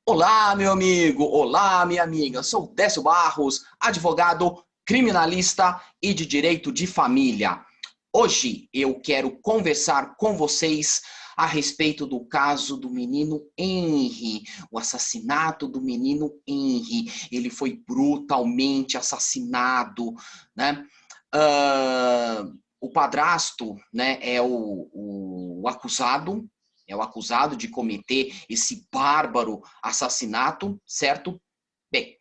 Olá, meu amigo! Olá, minha amiga! Sou Décio Barros, advogado, criminalista e de direito de família. Hoje eu quero conversar com vocês a respeito do caso do menino Henry, o assassinato do menino Henry. Ele foi brutalmente assassinado, né? O padrasto, né, é o acusado. É o acusado de cometer esse bárbaro assassinato, certo? Bem,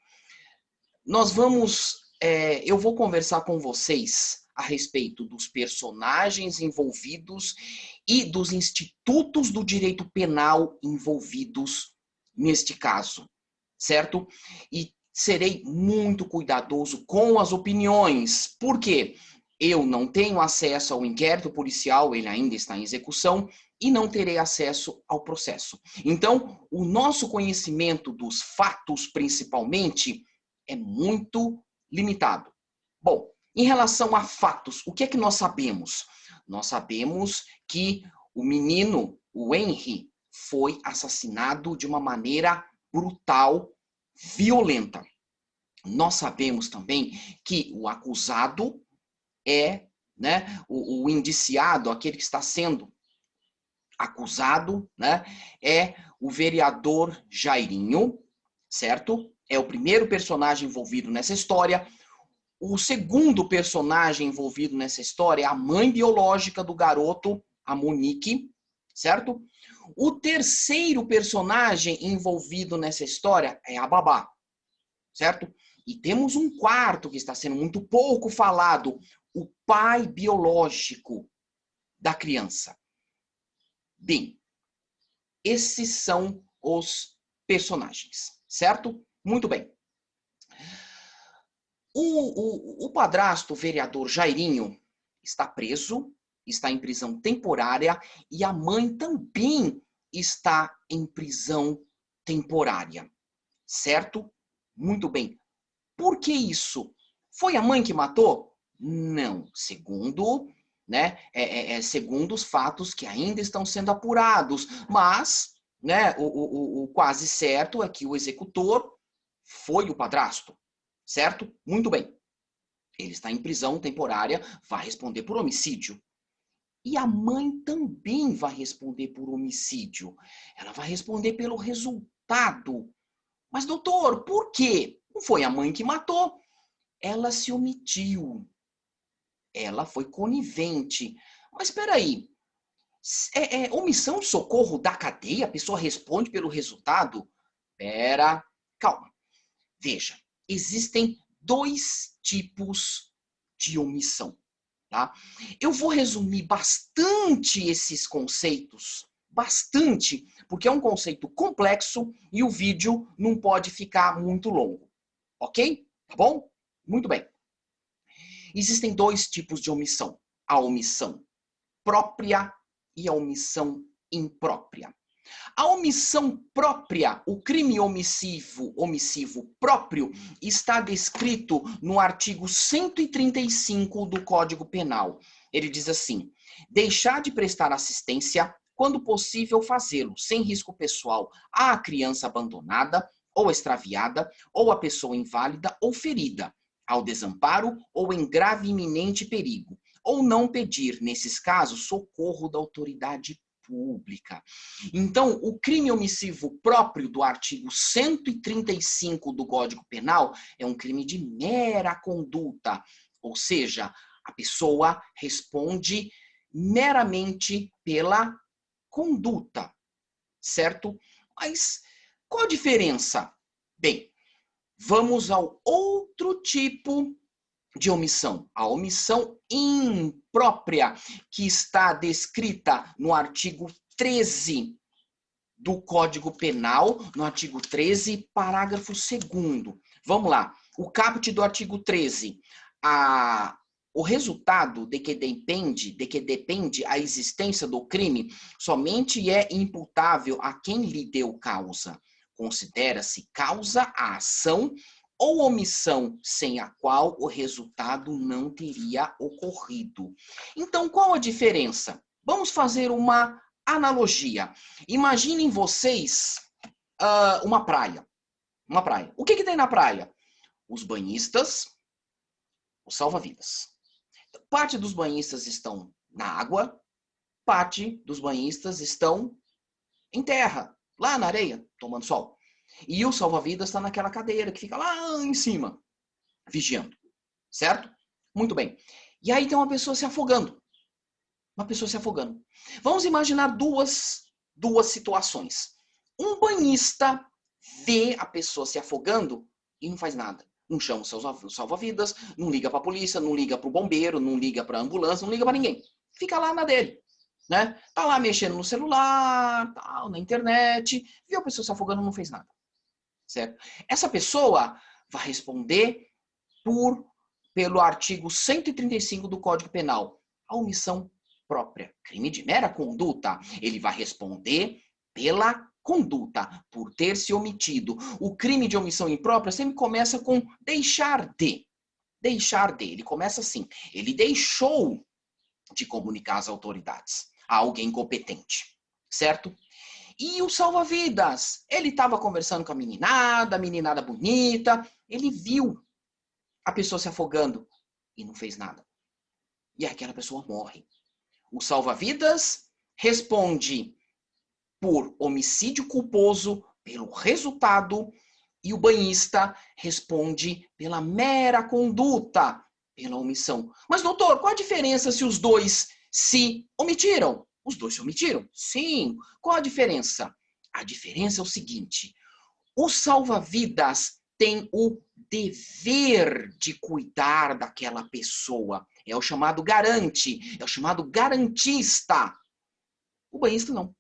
eu vou conversar com vocês a respeito dos personagens envolvidos e dos institutos do direito penal envolvidos neste caso, certo? E serei muito cuidadoso com as opiniões, porque eu não tenho acesso ao inquérito policial, ele ainda está em execução, e não terei acesso ao processo. Então, o nosso conhecimento dos fatos, principalmente, é muito limitado. Bom, em relação a fatos, o que é que nós sabemos? Nós sabemos que o menino, o Henry, foi assassinado de uma maneira brutal, violenta. Nós sabemos também que o acusado é, né, o indiciado, aquele que está sendo acusado, né, é o vereador Jairinho, certo? É o primeiro personagem envolvido nessa história. O segundo personagem envolvido nessa história é a mãe biológica do garoto, a Monique, certo? O terceiro personagem envolvido nessa história é a babá, certo? E temos um quarto que está sendo muito pouco falado, o pai biológico da criança. Bem, esses são os personagens, certo? Muito bem. O padrasto, o vereador Jairinho, está preso, está em prisão temporária e a mãe também está em prisão temporária, certo? Muito bem. Por que isso? Foi a mãe que matou? Não. Segundo, né, segundo os fatos que ainda estão sendo apurados, mas, né, o quase certo é que o executor foi o padrasto, certo? Muito bem. Ele está em prisão temporária, vai responder por homicídio. E a mãe também vai responder por homicídio. Ela vai responder pelo resultado. Mas, doutor, por quê? Não foi a mãe que matou. Ela se omitiu. Ela foi conivente. Mas espera aí. Omissão de socorro da cadeia? A pessoa responde pelo resultado? Espera, calma. Veja, existem dois tipos de omissão, tá? Eu vou resumir bastante esses conceitos, bastante, porque é um conceito complexo e o vídeo não pode ficar muito longo, ok? Tá bom? Muito bem. Existem dois tipos de omissão: a omissão própria e a omissão imprópria. A omissão própria, o crime omissivo próprio, está descrito no artigo 135 do Código Penal. Ele diz assim: deixar de prestar assistência, quando possível fazê-lo, sem risco pessoal, à criança abandonada ou extraviada, ou à pessoa inválida ou ferida, ao desamparo ou em grave e iminente perigo, ou não pedir, nesses casos, socorro da autoridade pública. Então, o crime omissivo próprio do artigo 135 do Código Penal é um crime de mera conduta, ou seja, a pessoa responde meramente pela conduta, certo? Mas qual a diferença? Bem, vamos ao outro tipo de omissão, a omissão imprópria, que está descrita no artigo 13 do Código Penal, no artigo 13, parágrafo 2º. Vamos lá, o caput do artigo 13. O resultado de que depende a existência do crime somente é imputável a quem lhe deu causa. Considera-se causa a ação ou omissão sem a qual o resultado não teria ocorrido. Então, qual a diferença? Vamos fazer uma analogia. Imaginem vocês uma praia. Uma praia. O que que tem na praia? Os banhistas, os salva-vidas. Parte dos banhistas estão na água, parte dos banhistas estão em terra, lá na areia, tomando sol. E o salva-vidas está naquela cadeira que fica lá em cima, vigiando. Certo? Muito bem. E aí tem uma pessoa se afogando. Uma pessoa se afogando. Vamos imaginar duas situações. Um banhista vê a pessoa se afogando e não faz nada. Não chama o salva-vidas, não liga para a polícia, não liga para o bombeiro, não liga para a ambulância, não liga para ninguém. Fica lá na dele. Né? Tá lá mexendo no celular, tal, na internet, viu a pessoa se afogando e não fez nada. Certo? Essa pessoa vai responder pelo artigo 135 do Código Penal, a omissão própria, crime de mera conduta. Ele vai responder pela conduta, por ter se omitido. O crime de omissão imprópria sempre começa com deixar de. Deixar de. Ele começa assim. Ele deixou de comunicar às autoridades, a alguém competente. Certo? E o salva-vidas? Ele estava conversando com a meninada bonita, ele viu a pessoa se afogando e não fez nada. E aquela pessoa morre. O salva-vidas responde por homicídio culposo, pelo resultado, e o banhista responde pela mera conduta, pela omissão. Mas, doutor, qual a diferença se os dois se omitiram? Os dois se omitiram? Sim. Qual a diferença? A diferença é o seguinte: o salva-vidas tem o dever de cuidar daquela pessoa. É o chamado garante, é o chamado garantista. O banhista não.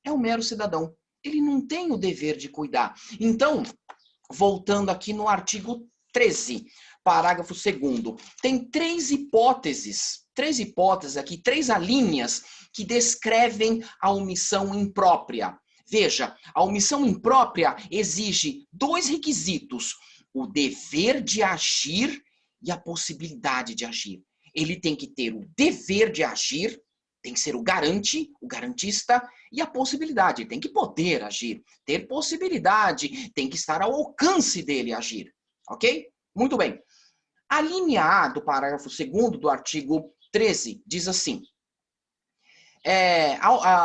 É um mero cidadão. Ele não tem o dever de cuidar. Então, voltando aqui no artigo 13, parágrafo 2º, tem três hipóteses aqui, três alíneas que descrevem a omissão imprópria. Veja, a omissão imprópria exige dois requisitos: o dever de agir e a possibilidade de agir. Ele tem que ter o dever de agir, tem que ser o garante, o garantista, e a possibilidade, ele tem que poder agir, ter possibilidade, tem que estar ao alcance dele agir. Ok? Muito bem. A linha A do parágrafo 2º do artigo 13 diz assim: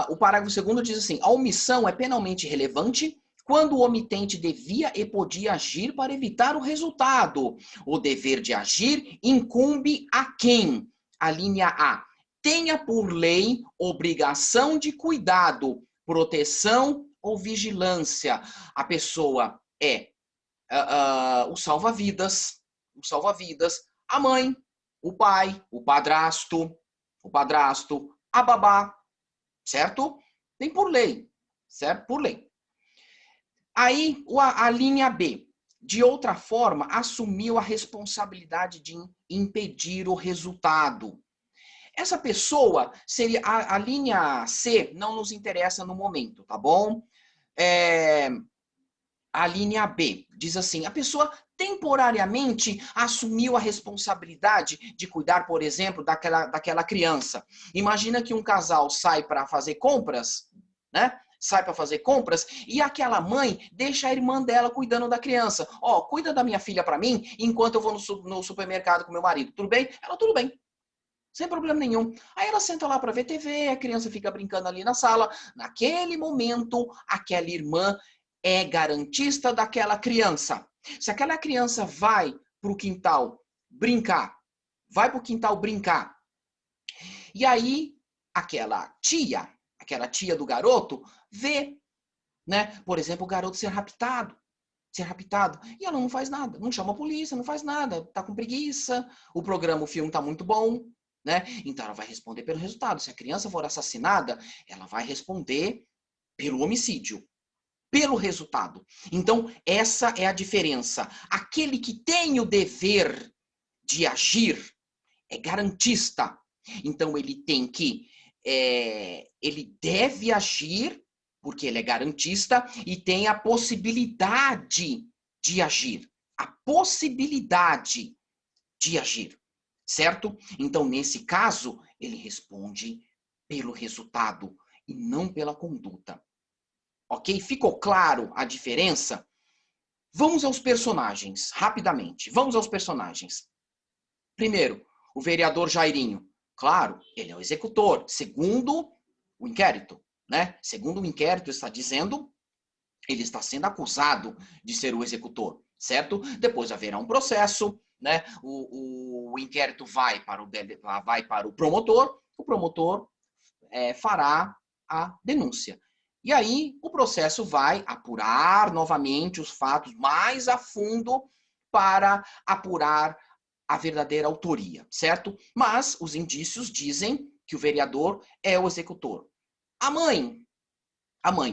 o parágrafo 2º diz assim: a omissão é penalmente relevante quando o omitente devia e podia agir para evitar o resultado. O dever de agir incumbe a quem? A linha A. Tenha por lei obrigação de cuidado, proteção ou vigilância. A pessoa é o salva-vidas, a mãe, o pai, o padrasto, a babá, certo? Tem por lei, certo? Por lei. Aí, a linha B, de outra forma, assumiu a responsabilidade de impedir o resultado. Essa pessoa seria a linha C, não nos interessa no momento, tá bom? A linha B diz assim: a pessoa temporariamente assumiu a responsabilidade de cuidar, por exemplo, daquela criança. Imagina que um casal sai para fazer compras, né? Sai para fazer compras e aquela mãe deixa a irmã dela cuidando da criança. Ó, cuida da minha filha para mim enquanto eu vou no supermercado com meu marido. Tudo bem? Ela, tudo bem. Sem problema nenhum. Aí ela senta lá para ver TV, a criança fica brincando ali na sala. Naquele momento, aquela irmã é garantista daquela criança. Se aquela criança vai para o quintal brincar, e aí aquela tia do garoto, vê, né? Por exemplo, o garoto ser raptado. E ela não faz nada, não chama a polícia, não faz nada, tá com preguiça, o filme tá muito bom, né? Então ela vai responder pelo resultado. Se a criança for assassinada, ela vai responder pelo homicídio, pelo resultado. Então, essa é a diferença. Aquele que tem o dever de agir é garantista. Então, ele deve agir, porque ele é garantista, e tem a possibilidade de agir. A possibilidade de agir, certo? Então, nesse caso, ele responde pelo resultado e não pela conduta. Ok? Ficou claro a diferença? Vamos aos personagens, rapidamente. Vamos aos personagens. Primeiro, o vereador Jairinho. Claro, ele é o executor, segundo o inquérito, né? Segundo o inquérito está dizendo, ele está sendo acusado de ser o executor, certo? Depois haverá um processo, né? O inquérito vai para o promotor fará a denúncia. E aí o processo vai apurar novamente os fatos mais a fundo para apurar a verdadeira autoria, certo? Mas os indícios dizem que o vereador é o executor. A mãe,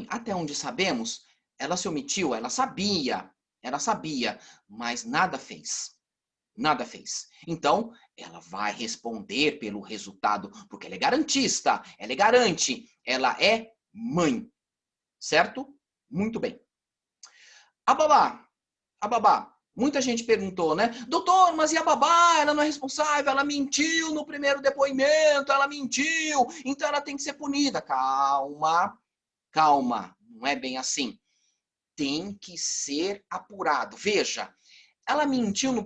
até onde sabemos, ela se omitiu, ela sabia, mas nada fez. Nada fez. Então, ela vai responder pelo resultado, porque ela é garantista, ela é garante, ela é mãe, certo? Muito bem. A babá, muita gente perguntou, né? Doutor, mas e a babá? Ela não é responsável, ela mentiu no primeiro depoimento, ela mentiu, então ela tem que ser punida. Calma, não é bem assim. Tem que ser apurado. Veja, ela mentiu no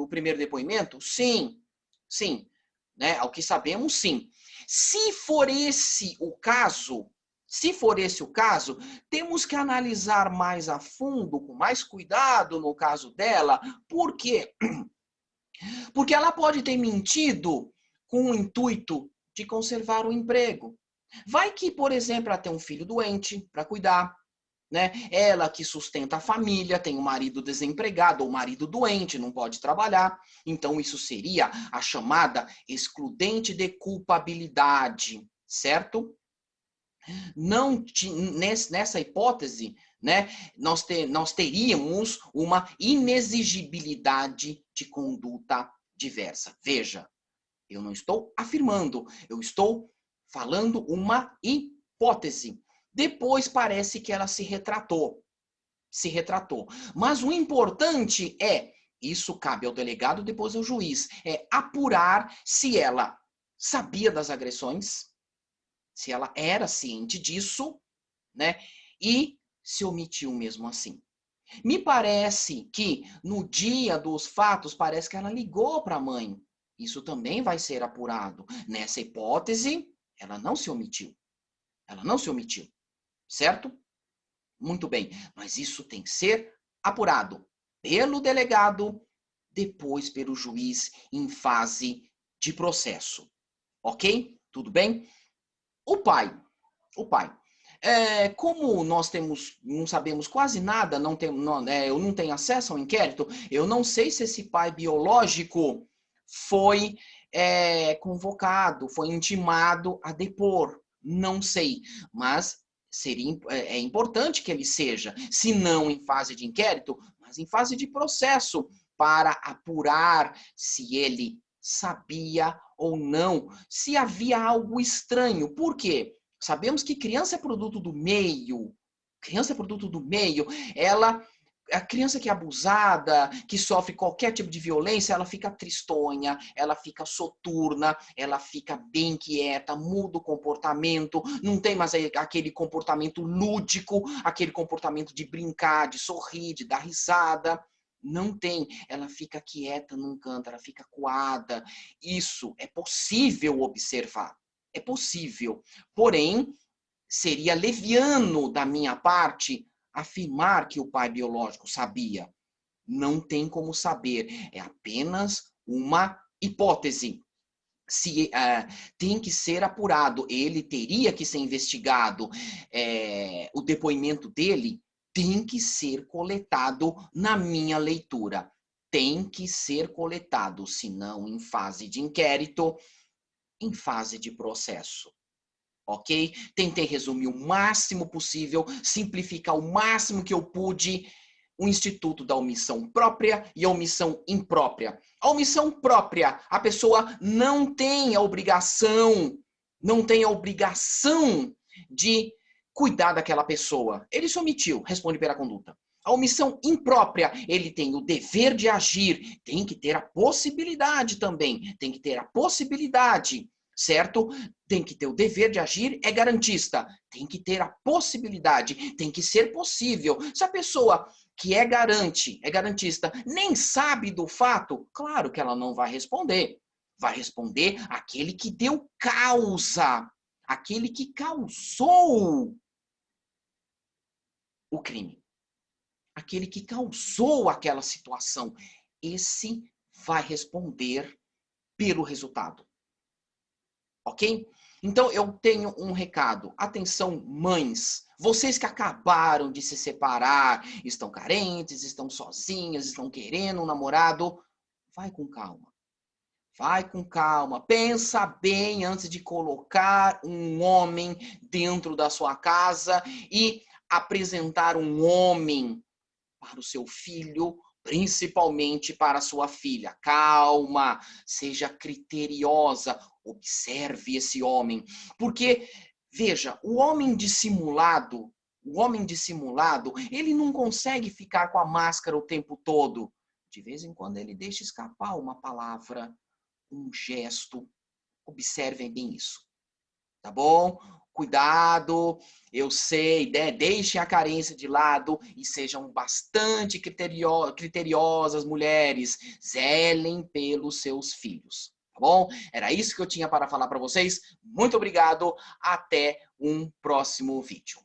primeiro depoimento? Sim, sim. Né? Ao que sabemos, sim. Se for esse o caso, temos que analisar mais a fundo, com mais cuidado no caso dela. Por quê? Porque ela pode ter mentido com o intuito de conservar o emprego. Vai que, por exemplo, ela tem um filho doente para cuidar, né? Ela que sustenta a família, tem um marido desempregado ou marido doente, não pode trabalhar. Então, isso seria a chamada excludente de culpabilidade, certo? Não nessa hipótese, né, nós teríamos uma inexigibilidade de conduta diversa. Veja, eu não estou afirmando, eu estou falando uma hipótese. Depois parece que ela se retratou. Mas o importante isso cabe ao delegado, depois ao juiz, é apurar se ela sabia das agressões, se ela era ciente disso, né? E se omitiu mesmo assim. Me parece que no dia dos fatos, parece que ela ligou para a mãe. Isso também vai ser apurado. Nessa hipótese, ela não se omitiu. Certo? Muito bem. Mas isso tem que ser apurado pelo delegado, depois pelo juiz em fase de processo. Ok? Tudo bem? O pai. Como nós não sabemos quase nada, eu não tenho acesso ao inquérito, eu não sei se esse pai biológico foi convocado, foi intimado a depor. Não sei, mas é importante que ele seja, se não em fase de inquérito, mas em fase de processo, para apurar se ele sabia ou não, se havia algo estranho. Por quê? Sabemos que criança é produto do meio. A criança que é abusada, que sofre qualquer tipo de violência, ela fica tristonha, ela fica soturna, ela fica bem quieta, muda o comportamento, não tem mais aquele comportamento lúdico, aquele comportamento de brincar, de sorrir, de dar risada. Não tem. Ela fica quieta num canto, ela fica coada. Isso é possível observar. É possível. Porém, seria leviano da minha parte afirmar que o pai biológico sabia. Não tem como saber. É apenas uma hipótese. Tem que ser apurado. Ele teria que ser investigado. O depoimento dele tem que ser coletado na minha leitura. Tem que ser coletado, se não em fase de inquérito, em fase de processo. Ok? Tentei resumir o máximo possível, simplificar o máximo que eu pude o instituto da omissão própria e a omissão imprópria. A omissão própria, a pessoa não tem a obrigação de cuidar daquela pessoa. Ele se omitiu, responde pela conduta. A omissão imprópria, ele tem o dever de agir, tem que ter a possibilidade também, tem que ter a possibilidade certo? Tem que ter o dever de agir, é garantista. Tem que ter a possibilidade, tem que ser possível. Se a pessoa que é garantista, nem sabe do fato, claro que ela não vai responder. Vai responder aquele que deu causa, aquele que causou o crime, aquele que causou aquela situação. Esse vai responder pelo resultado. Ok? Então eu tenho um recado. Atenção, mães. Vocês que acabaram de se separar, estão carentes, estão sozinhas, estão querendo um namorado, vai com calma. Vai com calma. Pensa bem antes de colocar um homem dentro da sua casa e apresentar um homem para o seu filho, principalmente para a sua filha. Calma, seja criteriosa, observe esse homem. Porque, veja, o homem dissimulado, ele não consegue ficar com a máscara o tempo todo. De vez em quando ele deixa escapar uma palavra, um gesto. Observem bem isso, tá bom? Cuidado, eu sei, né? Deixem a carência de lado e sejam bastante criteriosas, mulheres. Zelem pelos seus filhos, tá bom? Era isso que eu tinha para falar para vocês. Muito obrigado, até um próximo vídeo.